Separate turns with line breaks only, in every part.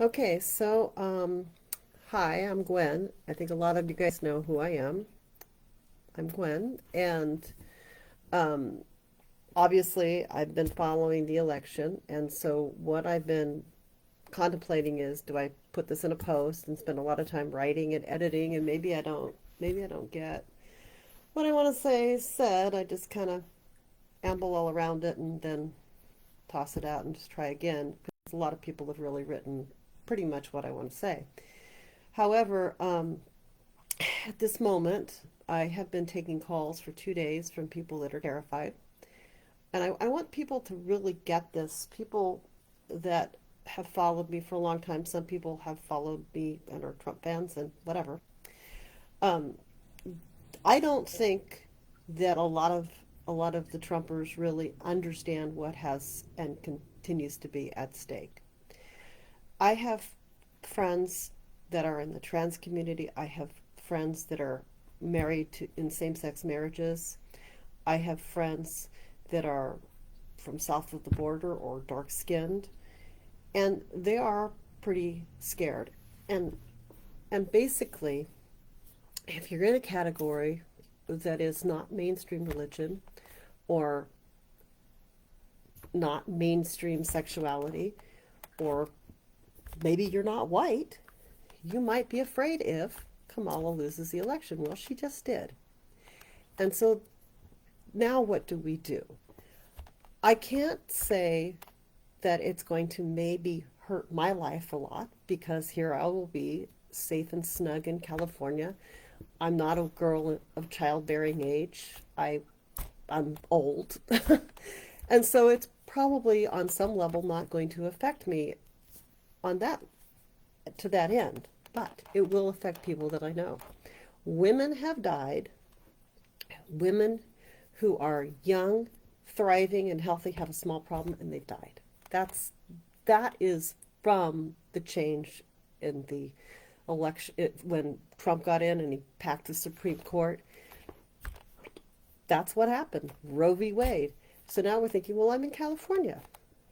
Okay, hi, I'm Gwen. I think a lot of you guys know who I am. I'm Gwen, and um, obviously I've been following the election, and so what I've been contemplating is, do I put this in a post and spend a lot of time writing and editing, and maybe I don't get what I want to say said. I just kind of amble all around it and then toss it out and just try again, because a lot of people have really written pretty much what I want to say. However, at this moment, I have been taking calls for 2 days from people that are terrified. And I want people to really get this. People that have followed me for a long time, some people have followed me and are Trump fans and whatever. Um, I don't think that a lot of the Trumpers really understand what has and continues to be at stake. I have friends that are in the trans community. I have friends that are married to in same-sex marriages. I have friends that are from south of the border or dark-skinned, and they are pretty scared. And and basically, if you're in a category that is not mainstream religion or not mainstream sexuality, or maybe you're not white, you might be afraid if Kamala loses the election. Well, she just did. And so now what do we do? I can't say that it's going to maybe hurt my life a lot, because here I will be safe and snug in California. I'm not a girl of childbearing age. I'm old. And so it's probably on some level not going to affect me on that to that end, but it will affect people that I know. Women have died. Women who are young, thriving, and healthy have a small problem and they've died. That is from the change in the election when Trump got in and he packed the Supreme Court. That's what happened. Roe v. Wade. So now we're thinking, well, I'm in California.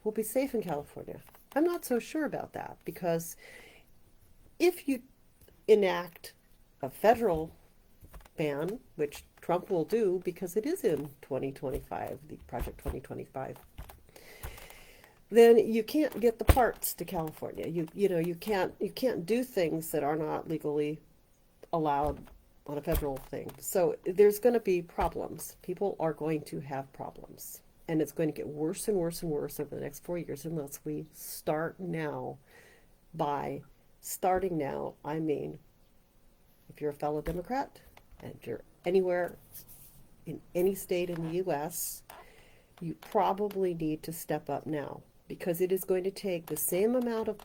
We'll be safe in California. I'm not so sure about that, because if you enact a federal ban, which Trump will do because it is in 2025, the Project 2025, then you can't get the parts to California. You can't do things that are not legally allowed on a federal thing. So there's going to be problems. People are going to have problems. And it's going to get worse and worse and worse over the next 4 years unless we start now. By starting now, I mean, if you're a fellow Democrat and if you're anywhere in any state in the U.S., you probably need to step up now, because it is going to take the same amount of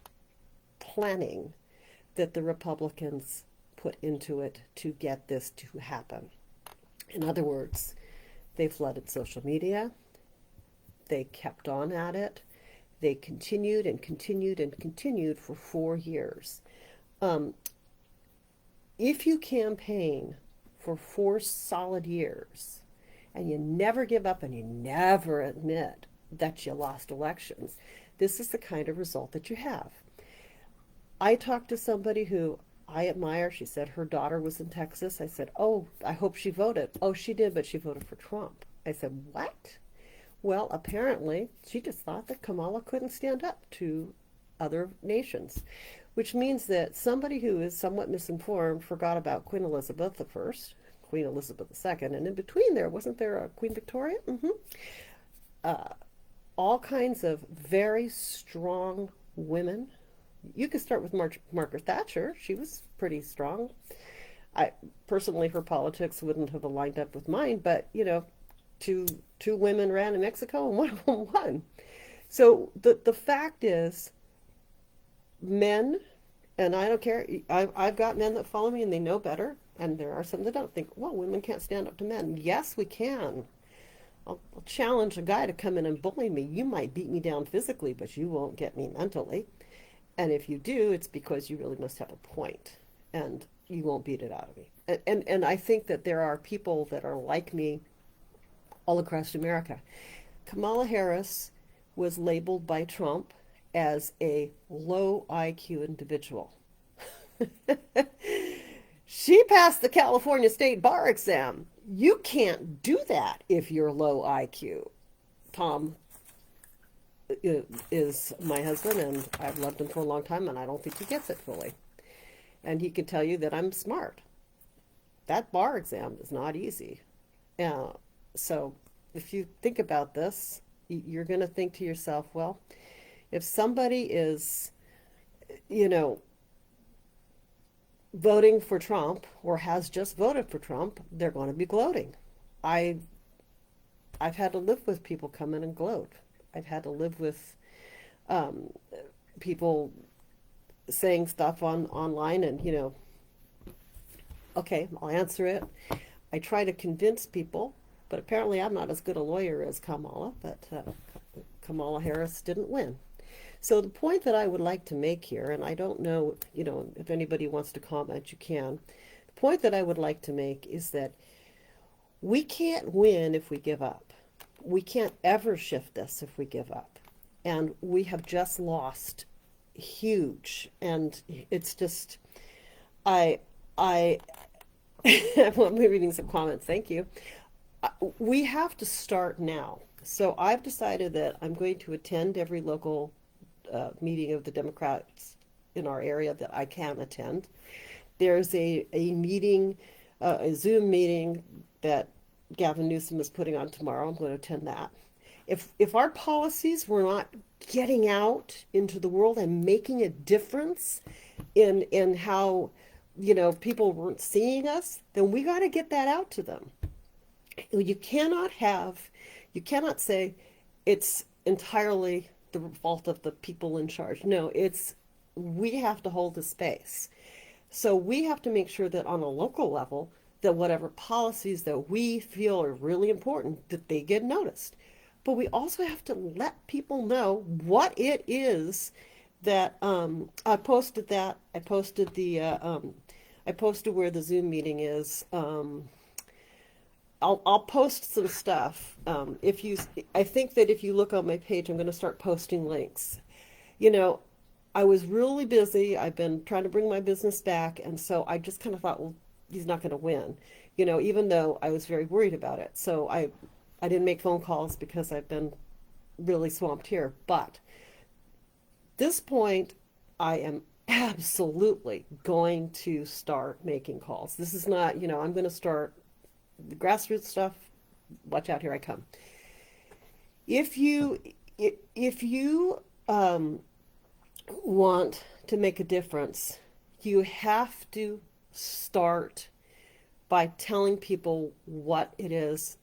planning that the Republicans put into it to get this to happen. In other words, they flooded social media, they kept on at it, they continued and continued and continued for 4 years. Um, if you campaign for 4 solid years and you never give up and you never admit that you lost elections, this is the kind of result that you have. I talked to somebody who I admire. She said her daughter was in Texas. I said, "Oh, I hope she voted." "Oh, she did, but she voted for Trump." I said, "What?" Well, apparently, she just thought that Kamala couldn't stand up to other nations, which means that somebody who is somewhat misinformed forgot about Queen Elizabeth I, Queen Elizabeth II, and in between there, wasn't there a Queen Victoria? Uh, all kinds of very strong women. You could start with Margaret Thatcher. She was pretty strong. I personally, her politics wouldn't have aligned up with mine, but two women ran in Mexico and one of them won. So the fact is, men, and I don't care. I've got men that follow me and they know better, and there are some that don't think, well, women can't stand up to men. Yes, we can. I'll challenge a guy to come in and bully me. You might beat me down physically, but you won't get me mentally. And if you do, it's because you really must have a point, and you won't beat it out of me. And I think that there are people that are like me all across America. Kamala Harris was labeled by Trump as a low IQ individual. She passed the California State Bar exam. You can't do that if you're low IQ. Tom is my husband, and I've loved him for a long time, and I don't think he gets it fully. And he can tell you that I'm smart. That bar exam is not easy. So if you think about this, you're going to think to yourself, well, if somebody is, you know, voting for Trump or has just voted for Trump, they're going to be gloating. I I've had to live with people come in and gloat. I've had to live with um, people saying stuff online, and okay, I'll answer it. I try to convince people, but apparently I'm not as good a lawyer as Kamala, but Kamala Harris didn't win. So the point that I would like to make here, and I don't know, if anybody wants to comment, you can. The point that I would like to make is that we can't win if we give up. We can't ever shift this if we give up. And we have just lost huge. And it's just, I'm reading some comments. Thank you. We have to start now. So I've decided that I'm going to attend every local meeting of the Democrats in our area that I can attend. There's a meeting, a Zoom meeting that Gavin Newsom is putting on tomorrow. I'm going to attend that. If our policies were not getting out into the world and making a difference in how people weren't seeing us, then we got to get that out to them. You cannot say it's entirely the fault of the people in charge. No, we have to hold the space. So we have to make sure that on a local level, that whatever policies that we feel are really important, that they get noticed. But we also have to let people know what it is that I posted that. I posted where the Zoom meeting is. I'll post some stuff. I think that if you look on my page, I'm going to start posting links. I was really busy. I've been trying to bring my business back, and so I just kind of thought, well, he's not going to win, even though I was very worried about it. So I didn't make phone calls because I've been really swamped here. But this point, I am absolutely going to start making calls. This is not, I'm going to start the grassroots stuff. Watch out, here I come. If you want to make a difference, you have to start by telling people what it is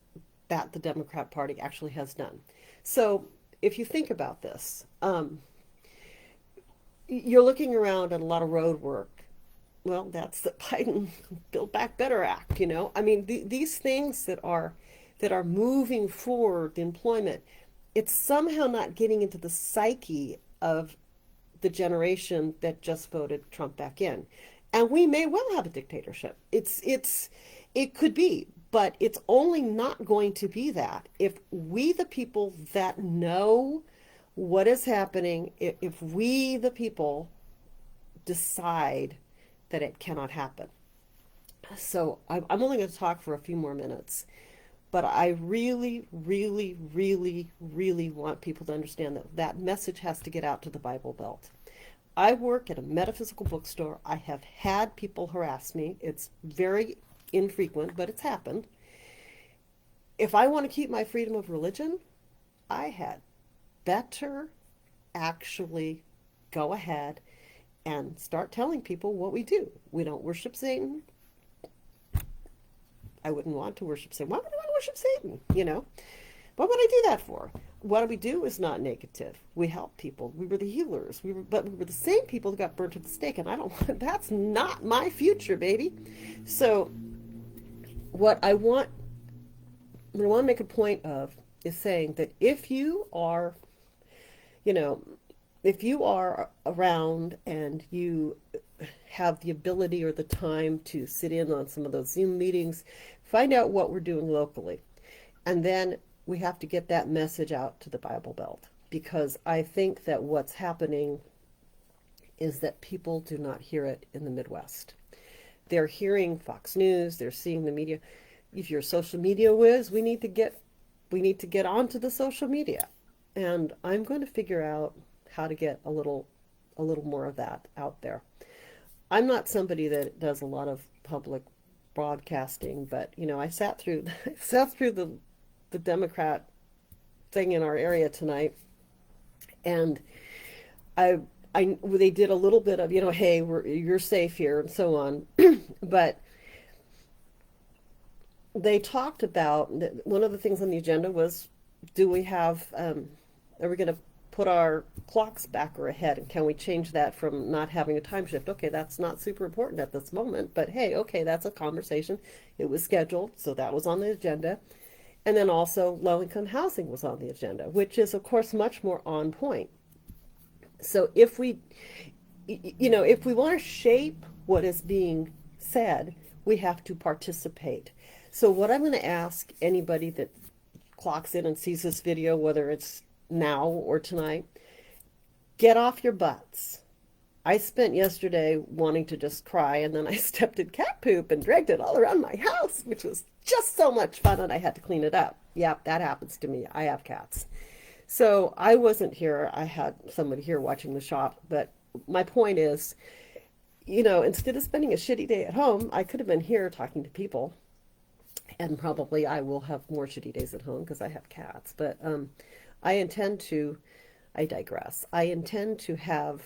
that the Democrat Party actually has done. So if you think about this, you're looking around at a lot of road work. Well, that's the Biden Build Back Better Act, I mean, these things that are moving forward, the employment, it's somehow not getting into the psyche of the generation that just voted Trump back in. And we may well have a dictatorship. It could be, but it's only not going to be that if we, the people that know what is happening, if we, the people, decide that it cannot happen. So I'm only going to talk for a few more minutes, but I really, really, really, really want people to understand that that message has to get out to the Bible Belt. I work at a metaphysical bookstore. I have had people harass me. It's very infrequent, but it's happened. If I want to keep my freedom of religion, I had better actually go ahead and start telling people what we do. We don't worship Satan. I wouldn't want to worship Satan. Why would I want to worship Satan? What would I do that for? What we do is not negative. We help people. We were the healers. But we were the same people that got burnt at the stake, and that's not my future, baby. So what I want to make a point of is saying that if you are around and you have the ability or the time to sit in on some of those Zoom meetings, find out what we're doing locally. And then we have to get that message out to the Bible Belt. because I think that what's happening is that people do not hear it in the Midwest. They're hearing Fox News, they're seeing the media. If you're a social media whiz, we need to get onto the social media. And I'm going to figure out how to get a little more of that out there. I'm not somebody that does a lot of public broadcasting, but I sat through I sat through the Democrat thing in our area tonight, and I they did a little bit of, hey, you're safe here and so on, but they talked about one of the things on the agenda was, do we have are we going to put our clocks back or ahead, and can we change that from not having a time shift? Okay, that's not super important at this moment, but hey, okay, that's a conversation. It was scheduled, so that was on the agenda. And then also low income housing was on the agenda, which is of course much more on point. So if we want to shape what is being said, we have to participate. So what I'm going to ask anybody that clocks in and sees this video, whether it's now or tonight, get off your butts. I spent yesterday wanting to just cry, and then I stepped in cat poop and dragged it all around my house, which was just so much fun, and I had to clean it up. Yep, that happens to me. I have cats. So I wasn't here. I had somebody here watching the shop. But my point is, instead of spending a shitty day at home, I could have been here talking to people. And probably I will have more shitty days at home because I have cats. But I intend to, I digress. I intend to have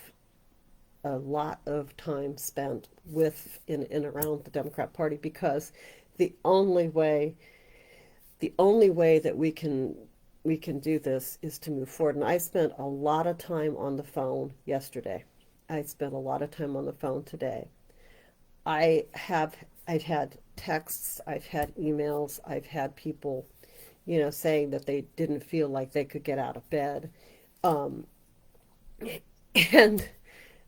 a lot of time spent with in and around the Democrat Party, because the only way that we can do this is to move forward. And I spent a lot of time on the phone yesterday. I spent a lot of time on the phone today. I've had texts, I've had emails, I've had people, saying that they didn't feel like they could get out of bed. Um, and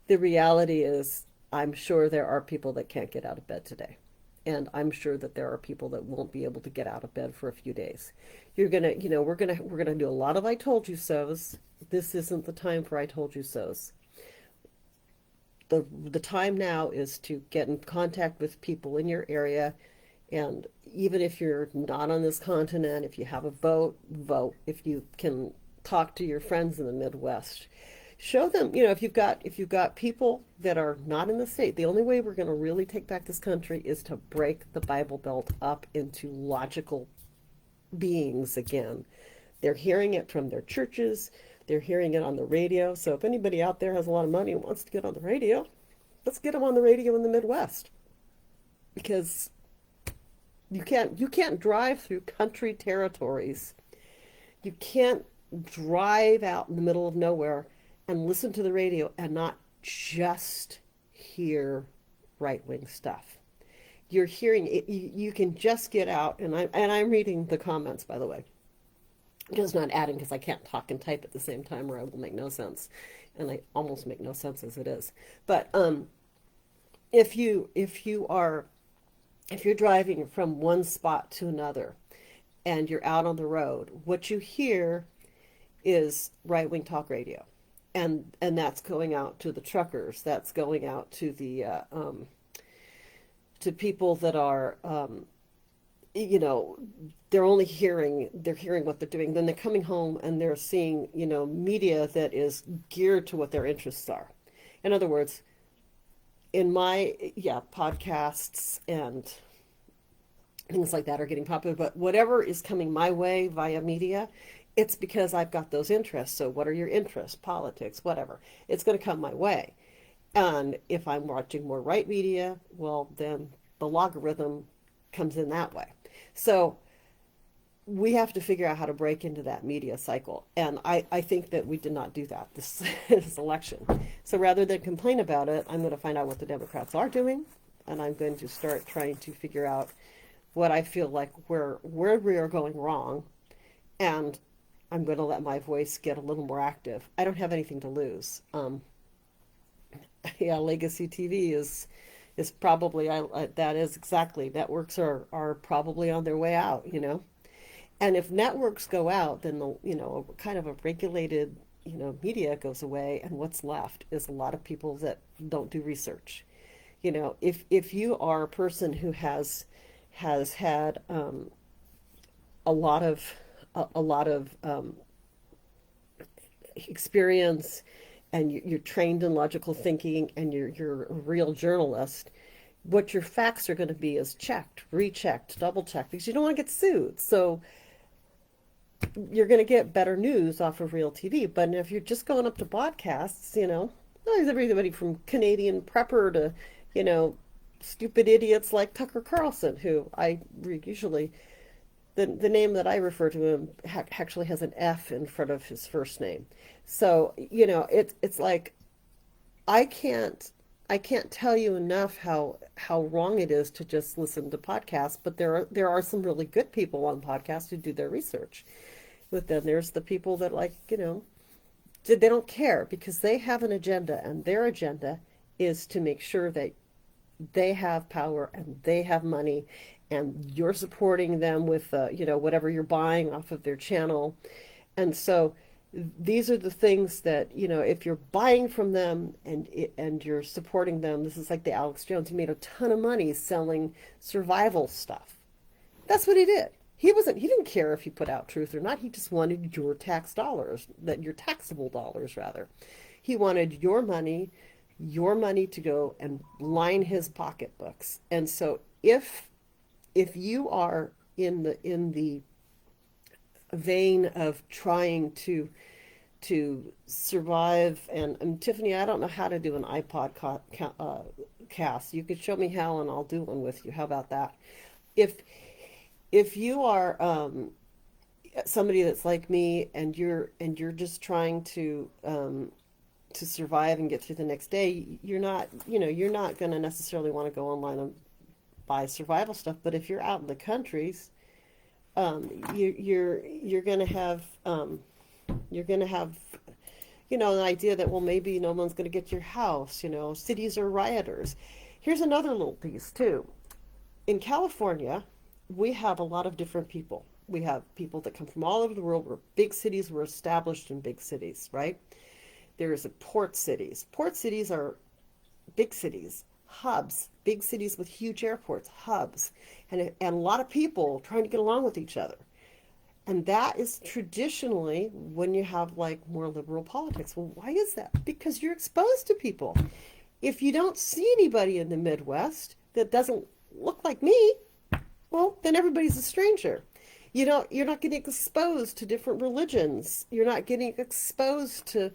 the reality is, I'm sure there are people that can't get out of bed today. And I'm sure that there are people that won't be able to get out of bed for a few days. We're gonna do a lot of I told you so's. This isn't the time for I told you so's. The time now is to get in contact with people in your area, and even if you're not on this continent, if you have a vote, vote. If you can talk to your friends in the Midwest, show them, if you've got people that are not in the state. The only way we're going to really take back this country is to break the Bible Belt up into logical beings again. They're hearing it from their churches. They're hearing it on the radio. So if anybody out there has a lot of money and wants to get on the radio, let's get them on the radio in the Midwest. Because you can't drive through country territories. You can't drive out in the middle of nowhere and listen to the radio and not just hear right-wing stuff. You're hearing it, you can just get out, and I'm reading the comments, by the way. Just not adding, because I can't talk and type at the same time, or I will make no sense, and I almost make no sense as it is. But if you're driving from one spot to another, and you're out on the road, what you hear is right-wing talk radio, and that's going out to the truckers. That's going out to the to people that are they're hearing what they're doing. Then they're coming home and they're seeing, media that is geared to what their interests are. In other words, in my podcasts and things like that are getting popular, but whatever is coming my way via media, it's because I've got those interests. So what are your interests? Politics, whatever. It's going to come my way. And if I'm watching more right media, well, then the logarithm comes in that way. So we have to figure out how to break into that media cycle. And I think that we did not do that this election. So rather than complain about it, I'm going to find out what the Democrats are doing. And I'm going to start trying to figure out what I feel like where we are going wrong. And I'm going to let my voice get a little more active. I don't have anything to lose. Legacy TV is probably, that is exactly, networks are probably on their way out, And if networks go out, then kind of a regulated media goes away, and what's left is a lot of people that don't do research. If you are a person who has had a lot of a lot of experience, and you're trained in logical thinking, and you're a real journalist, what your facts are going to be is checked, rechecked, double checked, because you don't want to get sued. So you're going to get better news off of real TV. But if you're just going up to podcasts, there's everybody from Canadian prepper to, you know, stupid idiots like Tucker Carlson, who I usually, the name that I refer to him actually has an F in front of his first name. So, it's like I can't I can't tell you enough how wrong it is to just listen to podcasts, but there are some really good people on podcasts who do their research. But then there's the people that they don't care because they have an agenda, and their agenda is to make sure that they have power and they have money, and you're supporting them with whatever you're buying off of their channel. And so these are the things that, if you're buying from them and you're supporting them. This is like the Alex Jones. He made a ton of money selling survival stuff. That's what he did. He didn't care if you put out truth or not. He just wanted your tax dollars, that your taxable dollars rather. He wanted your money to go and line his pocketbooks. And so if you are in the vein of trying to survive, and Tiffany, I don't know how to do an iPod cast. You could show me how, and I'll do one with you. How about that? If you are somebody that's like me, and you're just trying to survive and get through the next day, you're not going to necessarily want to go online and buy survival stuff. But if you're out in the countries, you're going to have an idea that, well, maybe no one's going to get your house. Cities are rioters. Here's another little piece too. In California, we have a lot of different people. We have people that come from all over the world. We're big cities. We're established in big cities, right? There's port cities. Port cities are big cities, hubs, big cities with huge airports, hubs, and a lot of people trying to get along with each other. And that is traditionally when you have like more liberal politics. Well, why is that? Because you're exposed to people. If you don't see anybody in the Midwest that doesn't look like me, well, then everybody's a stranger. You're not getting exposed to different religions. You're not getting exposed to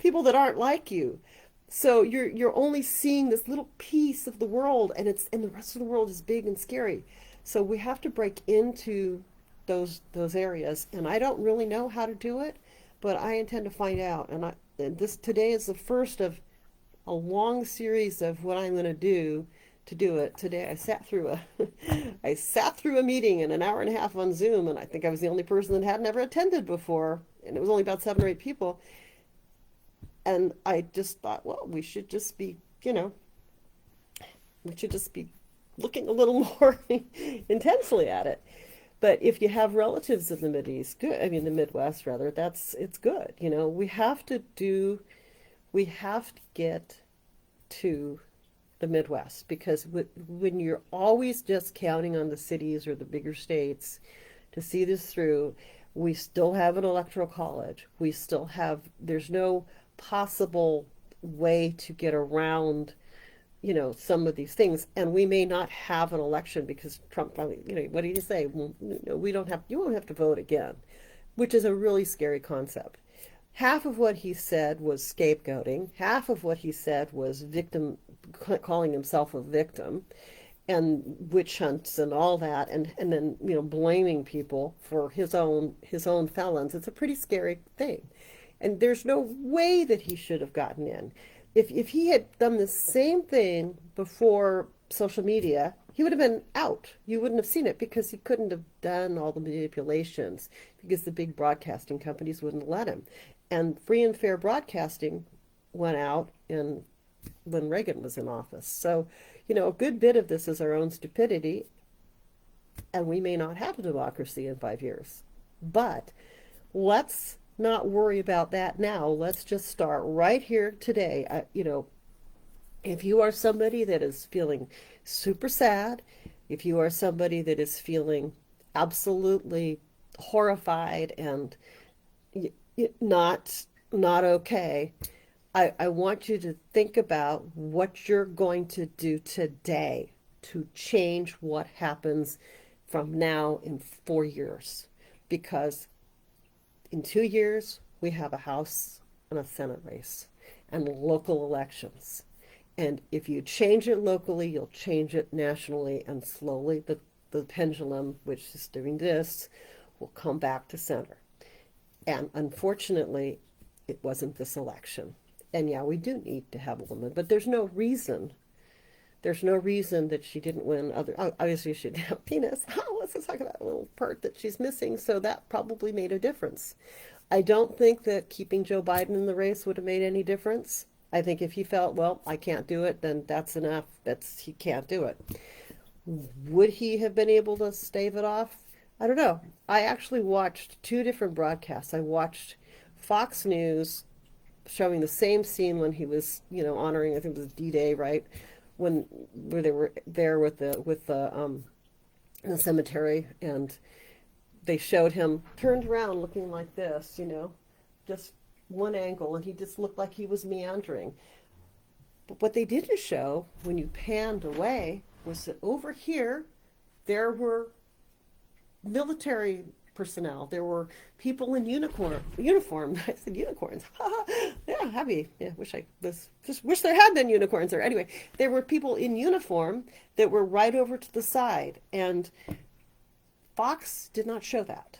people that aren't like you. So you're only seeing this little piece of the world, and the rest of the world is big and scary. So we have to break into those areas, and I don't really know how to do it, but I intend to find out. And this today is the first of a long series of what I'm going to do to do it. Today I sat through a meeting in an hour and a half on Zoom, and I think I was the only person that had never attended before, and it was only about 7 or 8 people. And I just thought, well, we should just be looking a little more intensely at it. But if you have relatives in the Mideast, good. I mean, the Midwest rather. It's good. We have to get to the Midwest, because when you're always just counting on the cities or the bigger states to see this through, we still have an electoral college. There's no possible way to get around, some of these things. And we may not have an election because Trump finally, what did he say? Well, you won't have to vote again, which is a really scary concept. Half of what he said was scapegoating. Half of what he said was calling himself a victim, and witch hunts and all that, and then blaming people for his own felons. It's a pretty scary thing, and there's no way that he should have gotten in. If he had done the same thing before social media, he would have been out. You wouldn't have seen it because he couldn't have done all the manipulations, because the big broadcasting companies wouldn't let him. And free and fair broadcasting went out when Reagan was in office. So, a good bit of this is our own stupidity. and we may not have a democracy in 5 years. But let's not worry about that now. Let's just start right here today. If you are somebody that is feeling super sad, if you are somebody that is feeling absolutely horrified and not okay, I want you to think about what you're going to do today to change what happens from now in 4 years. Because in 2 years, we have a House and a Senate race and local elections. And if you change it locally, you'll change it nationally, and slowly the pendulum, which is doing this, will come back to center. And unfortunately, it wasn't this election. And yeah, we do need to have a woman, but there's no reason. There's no reason that she didn't win. Obviously, she didn't have a penis. Let's just talk about a little part that she's missing. So that probably made a difference. I don't think that keeping Joe Biden in the race would have made any difference. I think if he felt, well, I can't do it, then that's enough. He can't do it. Would he have been able to stave it off? I don't know. I actually watched two different broadcasts. I watched Fox News showing the same scene when he was, honoring, I think it was D-Day, right? Where they were there with the cemetery, and they showed him turned around looking like this, just one angle, and he just looked like he was meandering. But what they didn't show when you panned away was that over here there were military personnel. There were people in uniform. I said unicorns. Yeah, happy. Yeah, wish there had been unicorns there. Anyway, there were people in uniform that were right over to the side, and Fox did not show that.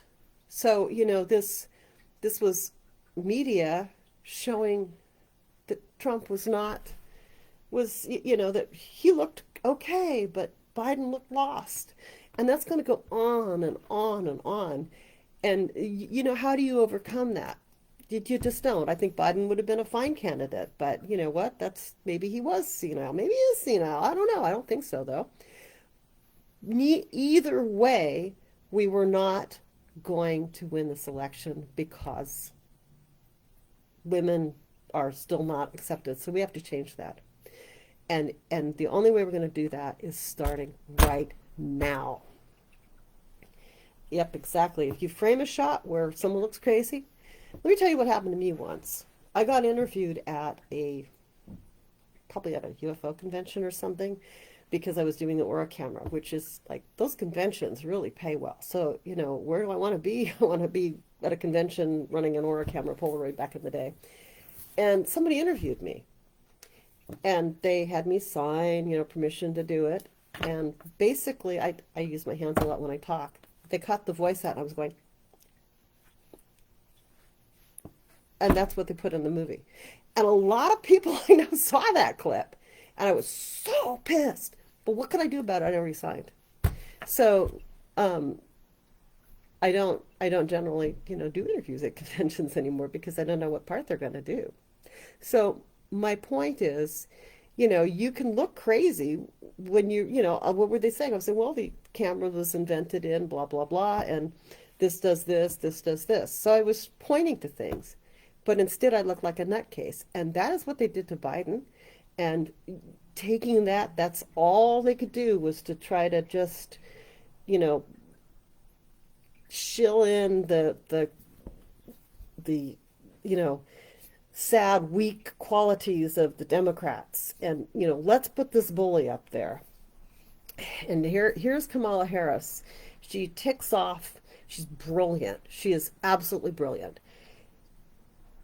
So, this was media showing that Trump that he looked okay, but Biden looked lost. And that's going to go on and on and on. And, how do you overcome that? You just don't. I think Biden would have been a fine candidate, but you know what? Maybe he was senile. Maybe he is senile. I don't know. I don't think so, though. Either way, we were not going to win this election because women are still not accepted. So we have to change that. And the only way we're going to do that is starting right now. Yep, exactly. If you frame a shot where someone looks crazy, let me tell you what happened to me once. I got interviewed probably at a UFO convention or something, because I was doing the Aura camera, which is like, those conventions really pay well. So, where do I want to be? I want to be at a convention running an Aura camera Polaroid back in the day. And somebody interviewed me. And they had me sign, permission to do it. And basically, I use my hands a lot when I talk. They cut the voice out, and I was going, and that's what they put in the movie. And a lot of people I know saw that clip, and I was so pissed. But what could I do about it? I never resigned. So, I don't generally, do interviews at conventions anymore, because I don't know what part they're going to do. So my point is, you can look crazy when what were they saying? I was saying, well, the camera was invented in blah, blah, blah, and this does this, this does this. So I was pointing to things, but instead I looked like a nutcase. And that is what they did to Biden. And taking that's all they could do, was to try to just, shill in the sad, weak qualities of the Democrats. And, let's put this bully up there. And here's Kamala Harris. She ticks off. She's brilliant. She is absolutely brilliant.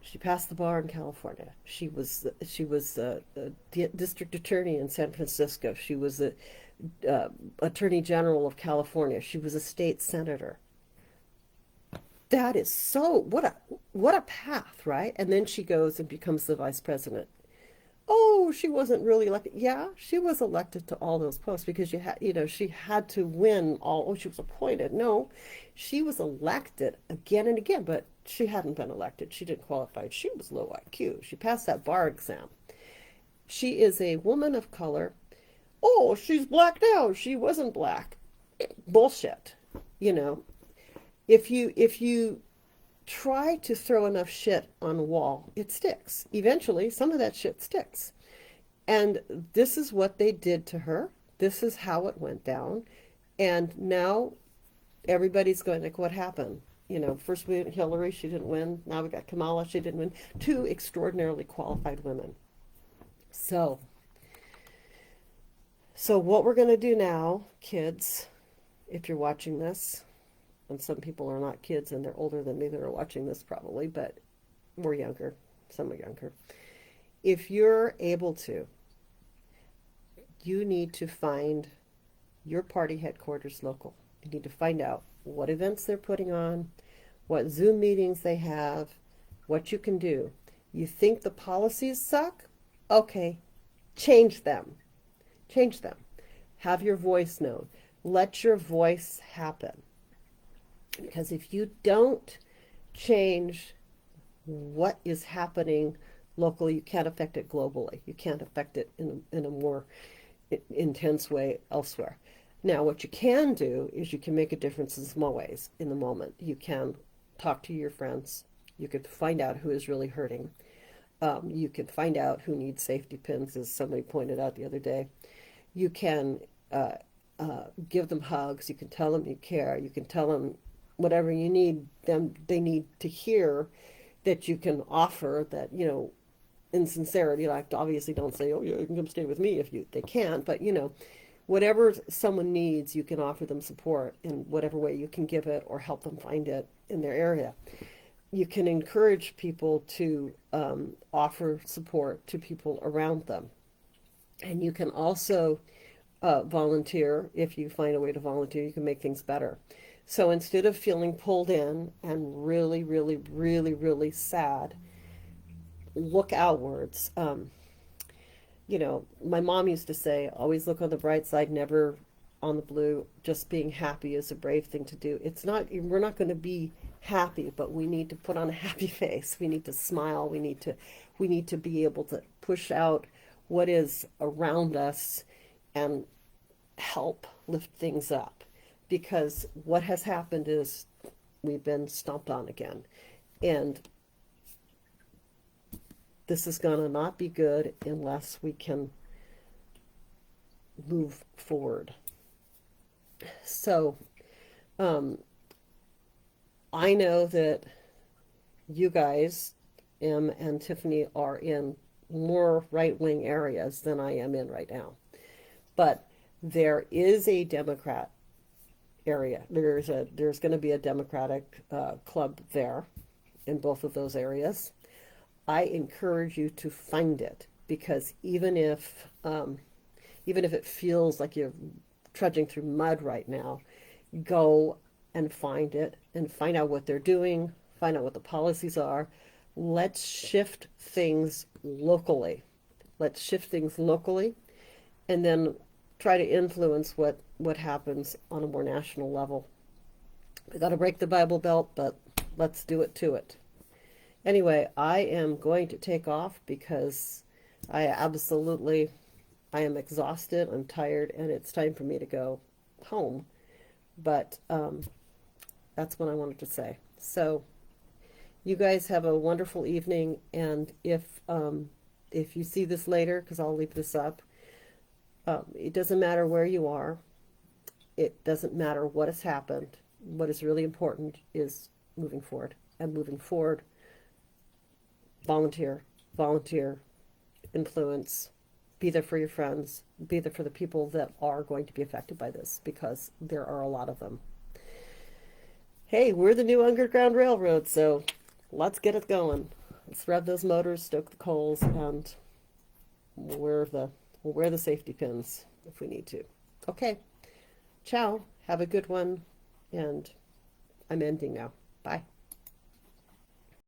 She passed the bar in California. She was a district attorney in San Francisco. She was the attorney general of California. She was a state senator. That is what a path, right? And then she goes and becomes the vice president. Oh, she wasn't really elected. Yeah, she was elected to all those posts because she had to win all. Oh, she was appointed. No, she was elected again and again, but she hadn't been elected. She didn't qualify. She was low IQ. She passed that bar exam. She is a woman of color. Oh, she's black now. She wasn't black. bullshit. You know, if you try to throw enough shit on a wall, it sticks. Eventually, some of that shit sticks. And this is what they did to her. This is how it went down. And now everybody's going like, what happened? You know, first we had Hillary, she didn't win. Now we got Kamala, she didn't win. Two extraordinarily qualified women. So, so what we're going to do now, kids, if you're watching this, and some people are not kids and they're older than me that are watching this probably, but we're younger, some are younger. If you're able to, you need to find your party headquarters local. You need to find out what events they're putting on, what Zoom meetings they have, what you can do. You think the policies suck? Okay, change them. Change them. Have your voice known. Let your voice happen. Because if you don't change what is happening locally, you can't affect it globally. You can't affect it in a more intense way elsewhere. Now, what you can do is you can make a difference in small ways in the moment. You can talk to your friends. You can find out who is really hurting. You can find out who needs safety pins, as somebody pointed out the other day. You can give them hugs. You can tell them you care. You can tell them whatever you need them they need to hear that you can offer that, you know, in sincerity. Like, obviously don't say, oh yeah, you can come stay with me if they can't, but you know, whatever someone needs, you can offer them support in whatever way you can give it or help them find it in their area. You can encourage people to offer support to people around them. And you can also volunteer. If you find a way to volunteer, you can make things better. So instead of feeling pulled in and really, really, really, really sad, look outwards. You know, my mom used to say, always look on the bright side, never on the blue. Just being happy is a brave thing to do. It's not, we're not going to be happy, but we need to put on a happy face. We need to smile. We need to be able to push out what is around us and help lift things up. Because what has happened is we've been stomped on again. And this is going to not be good unless we can move forward. So, I know that you guys, Em and Tiffany, are in more right-wing areas than I am in right now. But there is a Democrat area. There's going to be a Democratic club there in both of those areas. I encourage you to find it, because even if it feels like you're trudging through mud right now, go and find it and find out what they're doing, find out what the policies are. Let's shift things locally. Let's shift things locally, and then try to influence what happens on a more national level. We got to break the Bible Belt, but let's do it to it. Anyway, I am going to take off because I am exhausted, I'm tired, and it's time for me to go home. But that's what I wanted to say. So you guys have a wonderful evening, and if you see this later, because I'll leave this up, it doesn't matter where you are. It doesn't matter what has happened. What is really important is moving forward. And moving forward, volunteer, influence, be there for your friends, be there for the people that are going to be affected by this, because there are a lot of them. Hey, we're the new Underground Railroad, so let's get it going. Let's rev those motors, stoke the coals, and we'll wear the safety pins if we need to. Okay, ciao, have a good one, and I'm ending now. Bye.